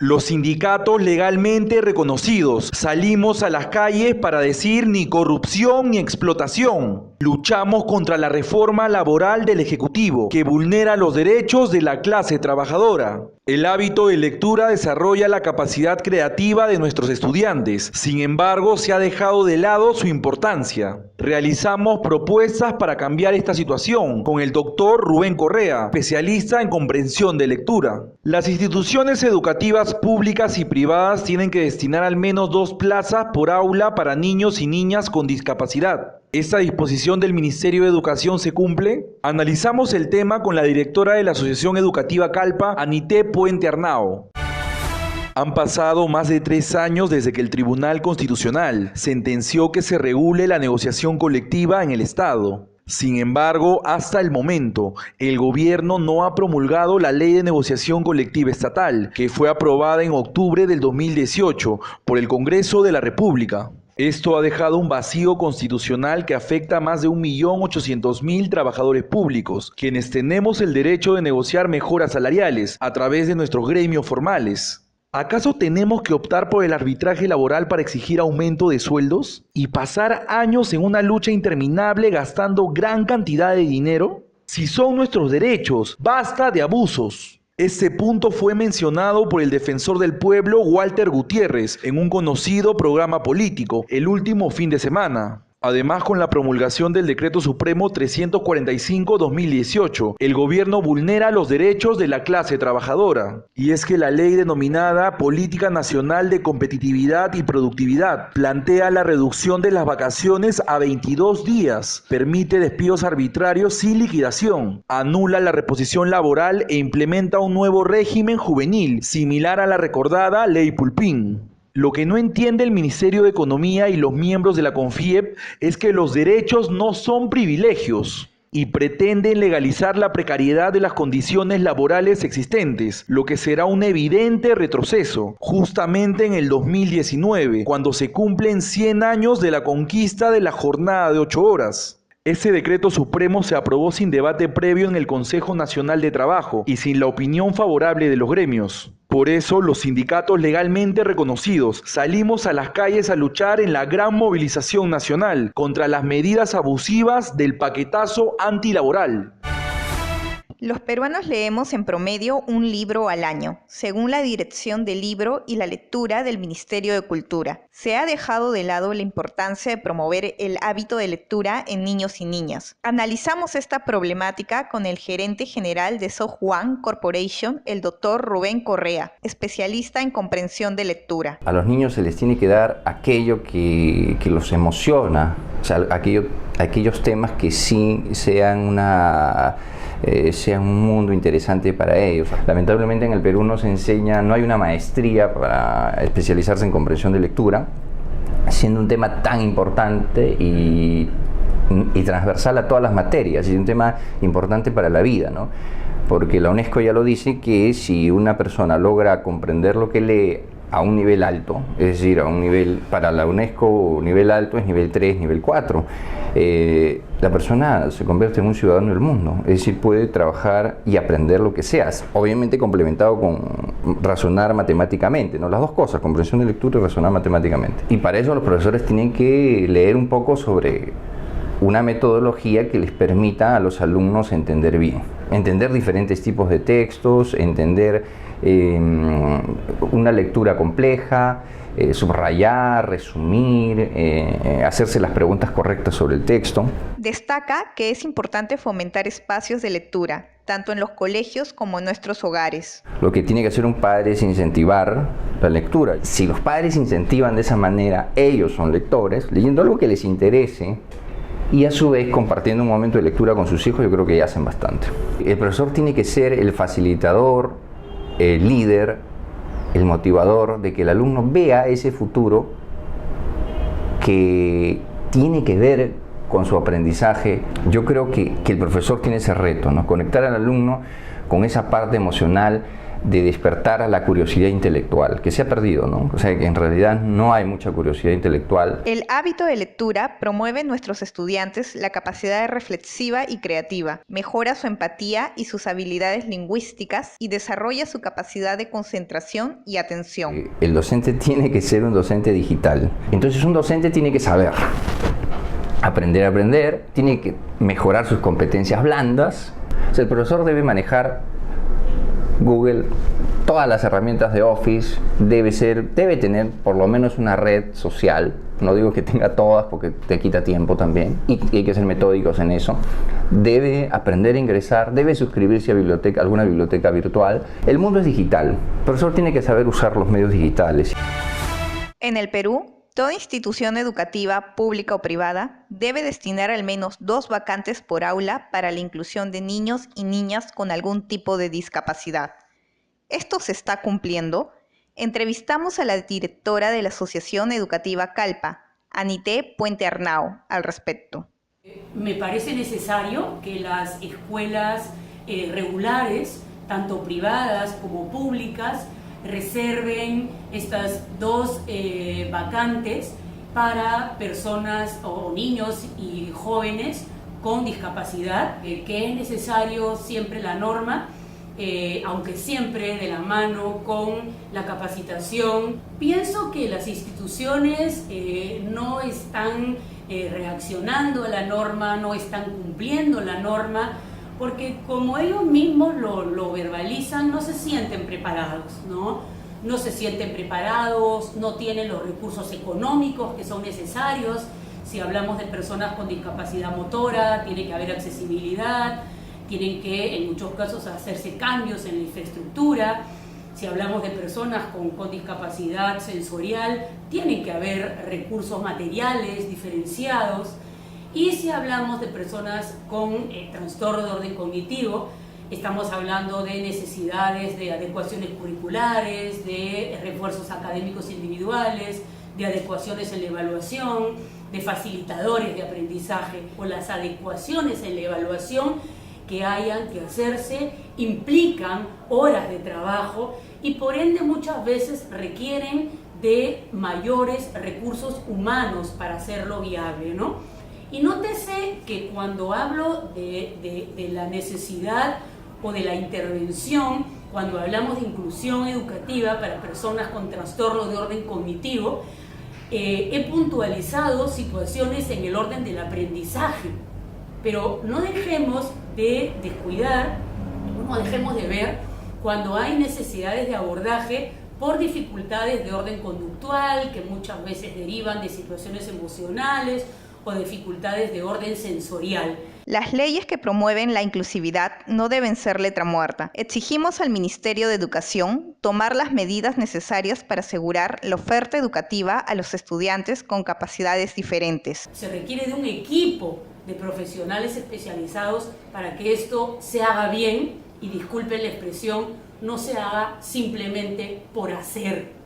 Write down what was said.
Los sindicatos legalmente reconocidos salimos a las calles para decir ni corrupción ni explotación. Luchamos contra la reforma laboral del Ejecutivo, que vulnera los derechos de la clase trabajadora. El hábito de lectura desarrolla la capacidad creativa de nuestros estudiantes. Sin embargo, se ha dejado de lado su importancia. Realizamos propuestas para cambiar esta situación con el doctor Rubén Correa, especialista en comprensión de lectura. Las instituciones educativas públicas y privadas tienen que destinar al menos 2 plazas por aula para niños y niñas con discapacidad. ¿Esta disposición del Ministerio de Educación se cumple? Analizamos el tema con la directora de la Asociación Educativa Calpa, Anité Puente Arnao. Han pasado más de 3 años desde que el Tribunal Constitucional sentenció que se regule la negociación colectiva en el Estado. Sin embargo, hasta el momento, el gobierno no ha promulgado la Ley de Negociación Colectiva Estatal, que fue aprobada en octubre del 2018 por el Congreso de la República. Esto ha dejado un vacío constitucional que afecta a más de 1.800.000 trabajadores públicos, quienes tenemos el derecho de negociar mejoras salariales a través de nuestros gremios formales. ¿Acaso tenemos que optar por el arbitraje laboral para exigir aumento de sueldos y pasar años en una lucha interminable gastando gran cantidad de dinero? Si son nuestros derechos, basta de abusos. Este punto fue mencionado por el defensor del pueblo Walter Gutiérrez en un conocido programa político el último fin de semana. Además, con la promulgación del Decreto Supremo 345-2018, el gobierno vulnera los derechos de la clase trabajadora. Y es que la ley denominada Política Nacional de Competitividad y Productividad plantea la reducción de las vacaciones a 22 días, permite despidos arbitrarios sin liquidación, anula la reposición laboral e implementa un nuevo régimen juvenil, similar a la recordada Ley Pulpín. Lo que no entiende el Ministerio de Economía y los miembros de la CONFIEP es que los derechos no son privilegios y pretenden legalizar la precariedad de las condiciones laborales existentes, lo que será un evidente retroceso, justamente en el 2019, cuando se cumplen 100 años de la conquista de la jornada de 8 horas. Ese decreto supremo se aprobó sin debate previo en el Consejo Nacional de Trabajo y sin la opinión favorable de los gremios. Por eso, los sindicatos legalmente reconocidos salimos a las calles a luchar en la gran movilización nacional contra las medidas abusivas del paquetazo antilaboral. Los peruanos leemos en promedio un libro al año, según la Dirección del Libro y la Lectura del Ministerio de Cultura. Se ha dejado de lado la importancia de promover el hábito de lectura en niños y niñas. Analizamos esta problemática con el gerente general de SoftOne Corporation, el doctor Rubén Correa, especialista en comprensión de lectura. A los niños se les tiene que dar aquello que los emociona, o sea, aquellos temas que sí sean sea un mundo interesante para ellos. Lamentablemente en el Perú no se enseña, no hay una maestría para especializarse en comprensión de lectura, siendo un tema tan importante y transversal a todas las materias, y un tema importante para la vida, ¿no? Porque la UNESCO ya lo dice, que si una persona logra comprender lo que lee a un nivel alto, es decir, a un nivel, para la UNESCO nivel alto es nivel 3, nivel 4, la persona se convierte en un ciudadano del mundo, es decir, puede trabajar y aprender lo que sea, obviamente complementado con razonar matemáticamente, ¿no? Las dos cosas, comprensión de lectura y razonar matemáticamente. Y para eso los profesores tienen que leer un poco sobre una metodología que les permita a los alumnos entender bien, entender diferentes tipos de textos, entender una lectura compleja, subrayar, resumir, hacerse las preguntas correctas sobre el texto. Destaca que es importante fomentar espacios de lectura, tanto en los colegios como en nuestros hogares. Lo que tiene que hacer un padre es incentivar la lectura. Si los padres incentivan de esa manera, ellos son lectores, leyendo algo que les interese, y a su vez compartiendo un momento de lectura con sus hijos, yo creo que ya hacen bastante. El profesor tiene que ser el facilitador, el líder, el motivador de que el alumno vea ese futuro que tiene que ver con su aprendizaje. Yo creo que el profesor tiene ese reto, ¿no? Conectar al alumno con esa parte emocional de despertar a la curiosidad intelectual, que se ha perdido, ¿no? O sea, que en realidad no hay mucha curiosidad intelectual. El hábito de lectura promueve en nuestros estudiantes la capacidad reflexiva y creativa, mejora su empatía y sus habilidades lingüísticas y desarrolla su capacidad de concentración y atención. El docente tiene que ser un docente digital. Entonces un docente tiene que saber aprender a aprender, tiene que mejorar sus competencias blandas. O sea, el profesor debe manejar Google, todas las herramientas de Office, debe tener por lo menos una red social. No digo que tenga todas porque te quita tiempo también y hay que ser metódicos en eso. Debe aprender a ingresar, debe suscribirse a alguna biblioteca virtual. El mundo es digital. El profesor tiene que saber usar los medios digitales. En el Perú, toda institución educativa, pública o privada, debe destinar al menos 2 vacantes por aula para la inclusión de niños y niñas con algún tipo de discapacidad. ¿Esto se está cumpliendo? Entrevistamos a la directora de la Asociación Educativa Calpa, Anité Puente Arnao, al respecto. Me parece necesario que las escuelas regulares, tanto privadas como públicas, reserven estas 2 vacantes para personas o niños y jóvenes con discapacidad, que es necesario siempre la norma, aunque siempre de la mano con la capacitación. Pienso que las instituciones no están reaccionando a la norma, no están cumpliendo la norma, porque como ellos mismos lo verbalizan, no se sienten preparados, ¿no? No se sienten preparados, no tienen los recursos económicos que son necesarios. Si hablamos de personas con discapacidad motora, tiene que haber accesibilidad, tienen que en muchos casos hacerse cambios en la infraestructura. Si hablamos de personas con discapacidad sensorial, tienen que haber recursos materiales diferenciados. Y si hablamos de personas con trastorno de orden cognitivo, estamos hablando de necesidades de adecuaciones curriculares, de refuerzos académicos individuales, de adecuaciones en la evaluación, de facilitadores de aprendizaje, o las adecuaciones en la evaluación que hayan que hacerse implican horas de trabajo y por ende muchas veces requieren de mayores recursos humanos para hacerlo viable, ¿no? Y nótese que cuando hablo de la necesidad o de la intervención, cuando hablamos de inclusión educativa para personas con trastorno de orden cognitivo, he puntualizado situaciones en el orden del aprendizaje, pero no dejemos de descuidar, no dejemos de ver cuando hay necesidades de abordaje por dificultades de orden conductual que muchas veces derivan de situaciones emocionales o dificultades de orden sensorial. Las leyes que promueven la inclusividad no deben ser letra muerta. Exigimos al Ministerio de Educación tomar las medidas necesarias para asegurar la oferta educativa a los estudiantes con capacidades diferentes. Se requiere de un equipo de profesionales especializados para que esto se haga bien y, disculpen la expresión, no se haga simplemente por hacer.